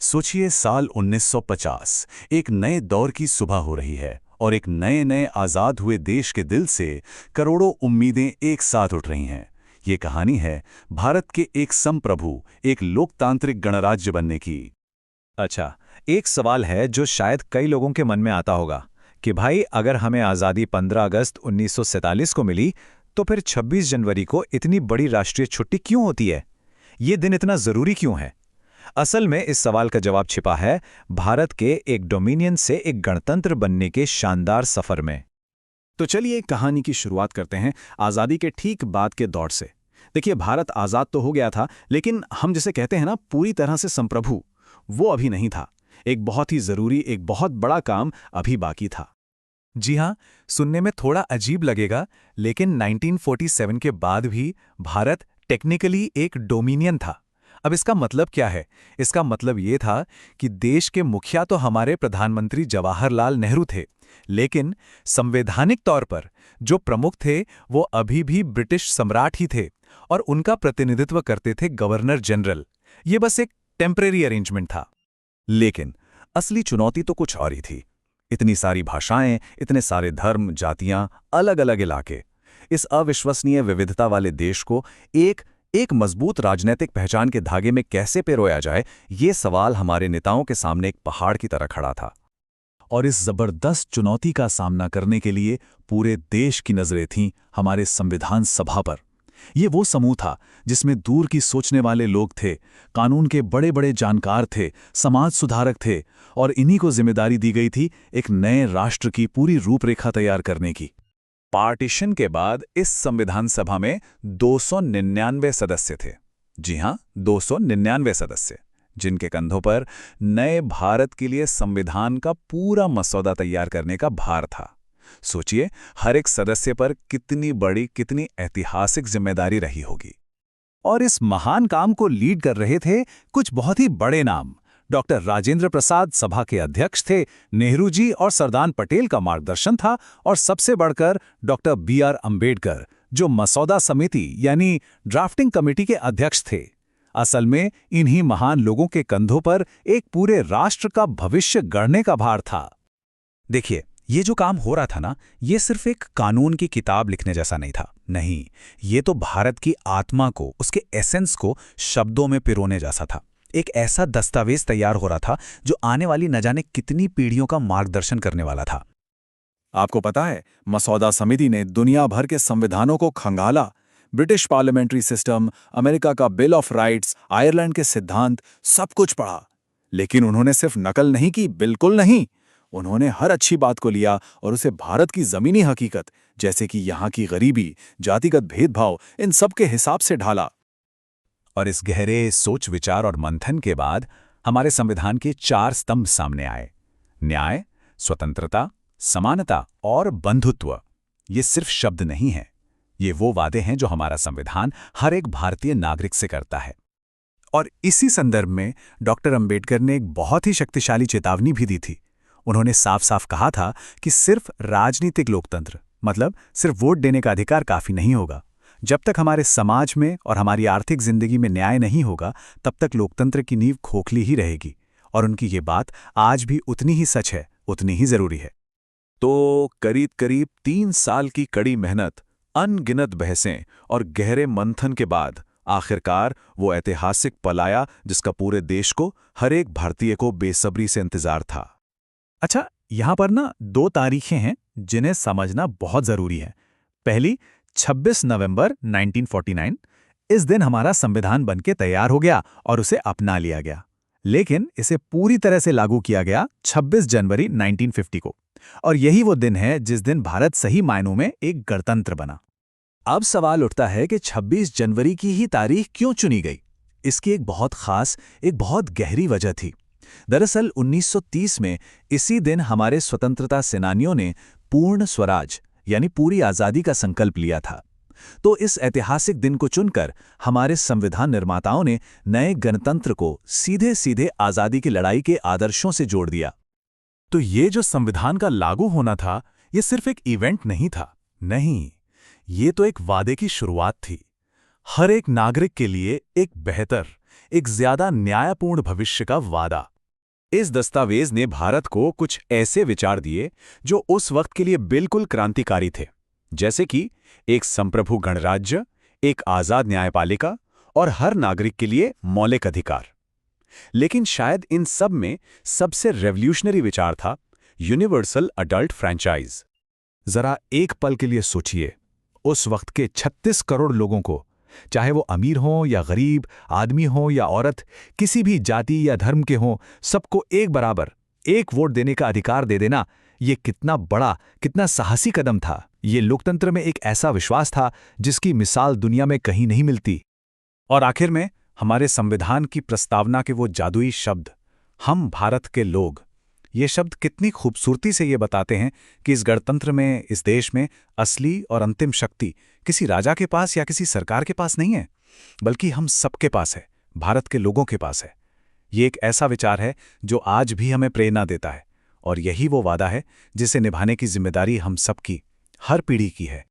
सोचिए साल 1950 एक नए दौर की सुबह हो रही है और एक नए नए आज़ाद हुए देश के दिल से करोड़ों उम्मीदें एक साथ उठ रही हैं। ये कहानी है भारत के एक संप्रभु, एक लोकतांत्रिक गणराज्य बनने की। अच्छा, एक सवाल है जो शायद कई लोगों के मन में आता होगा कि भाई अगर हमें आज़ादी 15 अगस्त 1947 को मिली तो फिर 26 जनवरी को इतनी बड़ी राष्ट्रीय छुट्टी क्यों होती है? ये दिन इतना ज़रूरी क्यों है? असल में इस सवाल का जवाब छिपा है भारत के एक डोमिनियन से एक गणतंत्र बनने के शानदार सफ़र में। तो चलिए कहानी की शुरुआत करते हैं आज़ादी के ठीक बाद के दौर से। देखिए, भारत आज़ाद तो हो गया था, लेकिन हम जिसे कहते हैं ना पूरी तरह से संप्रभु, वो अभी नहीं था। एक बहुत ही ज़रूरी, एक बहुत बड़ा काम अभी बाकी था। जी हाँ, सुनने में थोड़ा अजीब लगेगा, लेकिन 1947 के बाद भी भारत टेक्निकली एक डोमिनियन था। अब इसका मतलब क्या है? इसका मतलब ये था कि देश के मुखिया तो हमारे प्रधानमंत्री जवाहरलाल नेहरू थे, लेकिन संवैधानिक तौर पर जो प्रमुख थे वो अभी भी ब्रिटिश सम्राट ही थे और उनका प्रतिनिधित्व करते थे गवर्नर जनरल। ये बस एक टेम्परेरी अरेंजमेंट था। लेकिन असली चुनौती तो कुछ और ही थी। इतनी सारी भाषाएं, इतने सारे धर्म, जातियां, अलग अलग इलाके। इस अविश्वसनीय विविधता वाले देश को एक मजबूत राजनीतिक पहचान के धागे में कैसे पिरोया जाए, ये सवाल हमारे नेताओं के सामने एक पहाड़ की तरह खड़ा था। और इस जबरदस्त चुनौती का सामना करने के लिए पूरे देश की नजरें थीं हमारे संविधान सभा पर। ये वो समूह था जिसमें दूर की सोचने वाले लोग थे, कानून के बड़े बड़े जानकार थे, समाज सुधारक थे, और इन्हीं को जिम्मेदारी दी गई थी एक नए राष्ट्र की पूरी रूपरेखा तैयार करने की। पार्टीशन के बाद इस संविधान सभा में 299 सदस्य थे। जी हां, 299 सदस्य, जिनके कंधों पर नए भारत के लिए संविधान का पूरा मसौदा तैयार करने का भार था। सोचिए, हर एक सदस्य पर कितनी बड़ी, कितनी ऐतिहासिक जिम्मेदारी रही होगी। और इस महान काम को लीड कर रहे थे कुछ बहुत ही बड़े नाम। डॉक्टर राजेंद्र प्रसाद सभा के अध्यक्ष थे, नेहरू जी और सरदार पटेल का मार्गदर्शन था, और सबसे बढ़कर डॉक्टर B.R. अम्बेडकर, जो मसौदा समिति यानी ड्राफ्टिंग कमेटी के अध्यक्ष थे। असल में इन्हीं महान लोगों के कंधों पर एक पूरे राष्ट्र का भविष्य गढ़ने का भार था। देखिए, ये जो काम हो रहा था ना, ये सिर्फ एक कानून की किताब लिखने जैसा नहीं था। नहीं, ये तो भारत की आत्मा को, उसके एसेंस को शब्दों में पिरोने जैसा था। एक ऐसा दस्तावेज तैयार हो रहा था जो आने वाली न जाने कितनी पीढ़ियों का मार्गदर्शन करने वाला था। आपको पता है, मसौदा समिति ने दुनिया भर के संविधानों को खंगाला। ब्रिटिश पार्लियामेंट्री सिस्टम, अमेरिका का बिल ऑफ राइट्स, आयरलैंड के सिद्धांत, सब कुछ पढ़ा। लेकिन उन्होंने सिर्फ नकल नहीं की, बिल्कुल नहीं। उन्होंने हर अच्छी बात को लिया और उसे भारत की जमीनी हकीकत, जैसे कि यहाँ की गरीबी, जातिगत भेदभाव, इन सब के हिसाब से ढाला। और इस गहरे सोच विचार और मंथन के बाद हमारे संविधान के 4 स्तंभ सामने आए: न्याय, स्वतंत्रता, समानता और बंधुत्व। ये सिर्फ शब्द नहीं हैं, ये वो वादे हैं जो हमारा संविधान हर एक भारतीय नागरिक से करता है। और इसी संदर्भ में डॉक्टर अंबेडकर ने एक बहुत ही शक्तिशाली चेतावनी भी दी थी। उन्होंने साफ साफ कहा था कि सिर्फ राजनीतिक लोकतंत्र, मतलब सिर्फ वोट देने का अधिकार काफी नहीं होगा। जब तक हमारे समाज में और हमारी आर्थिक जिंदगी में न्याय नहीं होगा, तब तक लोकतंत्र की नींव खोखली ही रहेगी। और उनकी ये बात आज भी उतनी ही सच है, उतनी ही जरूरी है। तो करीब करीब 3 साल की कड़ी मेहनत, अनगिनत बहसें और गहरे मंथन के बाद आखिरकार वो ऐतिहासिक पल आया जिसका पूरे देश को, हर एक भारतीय को बेसब्री से इंतजार था। अच्छा, यहां पर ना 2 तारीखें हैं जिन्हें समझना बहुत जरूरी है। पहली, 26 नवंबर 1949। इस दिन हमारा संविधान बनके तैयार हो गया और उसे अपना लिया गया। लेकिन इसे पूरी तरह से लागू किया गया 26 जनवरी 1950 को। और यही वो दिन है जिस दिन भारत सही मायनों में एक गणतंत्र बना। अब सवाल उठता है कि 26 जनवरी की ही तारीख क्यों चुनी गई? इसकी एक बहुत खास, एक बहुत गहरी वजह थी। दरअसल 1930 में इसी दिन हमारे स्वतंत्रता सेनानियों ने पूर्ण स्वराज यानी पूरी आज़ादी का संकल्प लिया था। तो इस ऐतिहासिक दिन को चुनकर हमारे संविधान निर्माताओं ने नए गणतंत्र को सीधे सीधे आज़ादी की लड़ाई के आदर्शों से जोड़ दिया। तो ये जो संविधान का लागू होना था, ये सिर्फ एक इवेंट नहीं था। नहीं, ये तो एक वादे की शुरुआत थी। हर एक नागरिक के लिए एक बेहतर, एक ज्यादा न्यायपूर्ण भविष्य का वादा। इस दस्तावेज ने भारत को कुछ ऐसे विचार दिए जो उस वक्त के लिए बिल्कुल क्रांतिकारी थे, जैसे कि एक संप्रभु गणराज्य, एक आजाद न्यायपालिका और हर नागरिक के लिए मौलिक अधिकार। लेकिन शायद इन सब में सबसे रेवोल्यूशनरी विचार था यूनिवर्सल अडल्ट फ्रैंचाइज। जरा एक पल के लिए सोचिए, उस वक्त के 36 करोड़ लोगों को, चाहे वो अमीर हों या गरीब, आदमी हों या औरत, किसी भी जाति या धर्म के हों, सबको एक बराबर एक वोट देने का अधिकार दे देना, ये कितना बड़ा, कितना साहसी कदम था। ये लोकतंत्र में एक ऐसा विश्वास था जिसकी मिसाल दुनिया में कहीं नहीं मिलती। और आखिर में हमारे संविधान की प्रस्तावना के वो जादुई शब्द, हम भारत के लोग। ये शब्द कितनी खूबसूरती से ये बताते हैं कि इस गणतंत्र में, इस देश में असली और अंतिम शक्ति किसी राजा के पास या किसी सरकार के पास नहीं है, बल्कि हम सबके पास है, भारत के लोगों के पास है। ये एक ऐसा विचार है जो आज भी हमें प्रेरणा देता है, और यही वो वादा है जिसे निभाने की जिम्मेदारी हम सबकी, हर पीढ़ी की है।